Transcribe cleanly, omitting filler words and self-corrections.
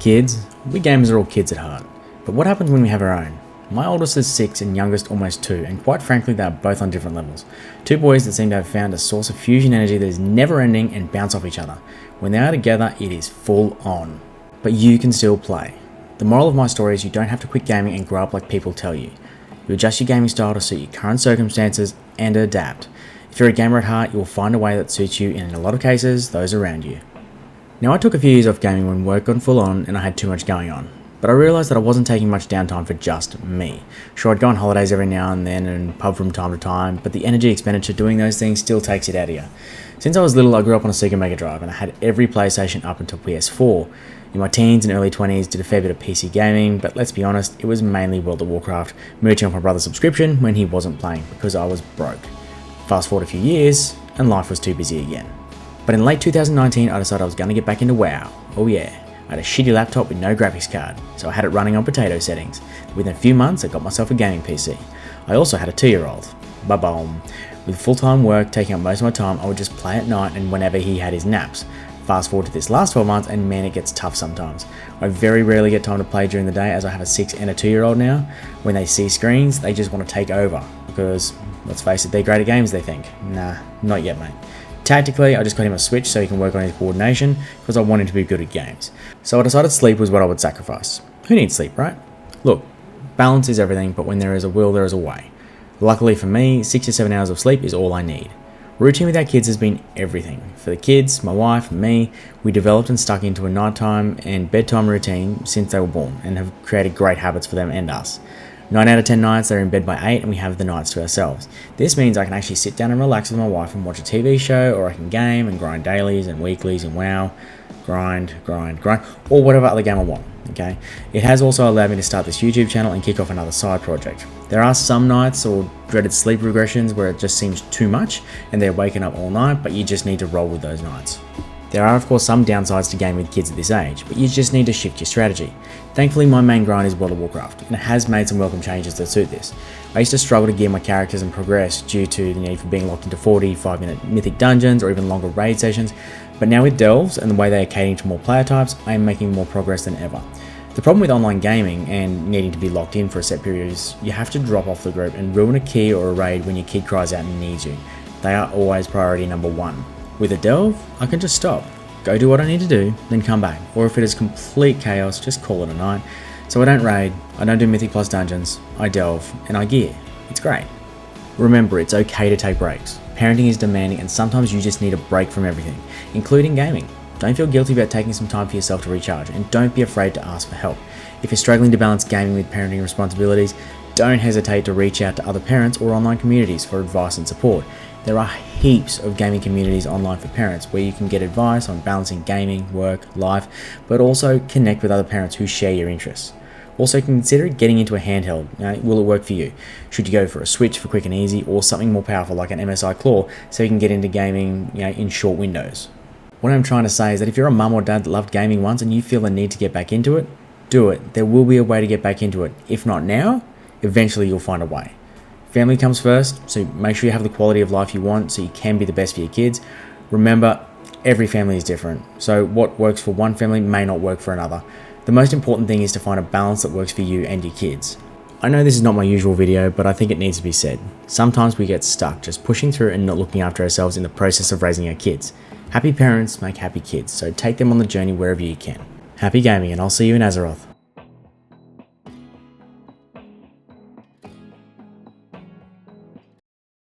Kids, we gamers are all kids at heart, but what happens when we have our own? My oldest is 6 and youngest almost 2, and quite frankly they are both on different levels. Two boys that seem to have found a source of fusion energy that is never ending and bounce off each other. When they are together, it is full on. But you can still play. The moral of my story is you don't have to quit gaming and grow up like people tell you. You adjust your gaming style to suit your current circumstances and adapt. If you're a gamer at heart, you will find a way that suits you and in a lot of cases, those around you. Now I took a few years off gaming when work got full on and I had too much going on. But I realised that I wasn't taking much downtime for just me. Sure, I'd go on holidays every now and then and pub from time to time, but the energy expenditure doing those things still takes it out of you. Since I was little, I grew up on a Sega Mega Drive and I had every PlayStation up until PS4. In my teens and early 20s, did a fair bit of PC gaming, but let's be honest, it was mainly World of Warcraft, mooching off my brother's subscription when he wasn't playing because I was broke. Fast forward a few years, and life was too busy again. But in late 2019, I decided I was going to get back into WoW. Oh yeah, I had a shitty laptop with no graphics card, so I had it running on potato settings. Within a few months, I got myself a gaming PC. I also had a 2-year-old. Ba-boom. With full-time work taking up most of my time, I would just play at night and whenever he had his naps. Fast forward to this last 12 months, and man, it gets tough sometimes. I very rarely get time to play during the day as I have a 6 and a 2-year-old now. When they see screens, they just want to take over because, let's face it, they're great at games, they think. Nah, not yet, mate. Tactically, I just got him a Switch so he can work on his coordination because I want him to be good at games. So I decided sleep was what I would sacrifice. Who needs sleep, right? Look, balance is everything, but when there is a will, there is a way. Luckily for me, 6 to 7 hours of sleep is all I need. Routine with our kids has been everything. For the kids, my wife, and me, we developed and stuck into a nighttime and bedtime routine since they were born and have created great habits for them and us. 9 out of 10 nights they're in bed by 8 and we have the nights to ourselves. This means I can actually sit down and relax with my wife and watch a TV show, or I can game and grind dailies and weeklies and WoW, grind, or whatever other game I want, okay? It has also allowed me to start this YouTube channel and kick off another side project. There are some nights or dreaded sleep regressions where it just seems too much and they're waking up all night, but you just need to roll with those nights. There are of course some downsides to gaming with kids at this age, but you just need to shift your strategy. Thankfully my main grind is World of Warcraft, and it has made some welcome changes that suit this. I used to struggle to gear my characters and progress due to the need for being locked into 45-minute mythic dungeons or even longer raid sessions, but now with delves and the way they are catering to more player types, I am making more progress than ever. The problem with online gaming and needing to be locked in for a set period is you have to drop off the group and ruin a key or a raid when your kid cries out and needs you. They are always priority number one. With a delve, I can just stop, go do what I need to do, then come back. Or if it is complete chaos, just call it a night. So I don't raid, I don't do Mythic Plus dungeons, I delve, and I gear. It's great. Remember, it's okay to take breaks. Parenting is demanding and sometimes you just need a break from everything, including gaming. Don't feel guilty about taking some time for yourself to recharge, and don't be afraid to ask for help. If you're struggling to balance gaming with parenting responsibilities, don't hesitate to reach out to other parents or online communities for advice and support. There are heaps of gaming communities online for parents where you can get advice on balancing gaming, work, life, but also connect with other parents who share your interests. Also consider getting into a handheld. Will it work for you? Should you go for a Switch for quick and easy, or something more powerful like an MSI Claw so you can get into gaming in short windows? What I'm trying to say is that if you're a mum or dad that loved gaming once and you feel the need to get back into it, do it. There will be a way to get back into it. If not now, eventually you'll find a way. Family comes first, so make sure you have the quality of life you want so you can be the best for your kids. Remember, every family is different, so what works for one family may not work for another. The most important thing is to find a balance that works for you and your kids. I know this is not my usual video, but I think it needs to be said. Sometimes we get stuck just pushing through and not looking after ourselves in the process of raising our kids. Happy parents make happy kids, so take them on the journey wherever you can. Happy gaming, and I'll see you in Azeroth.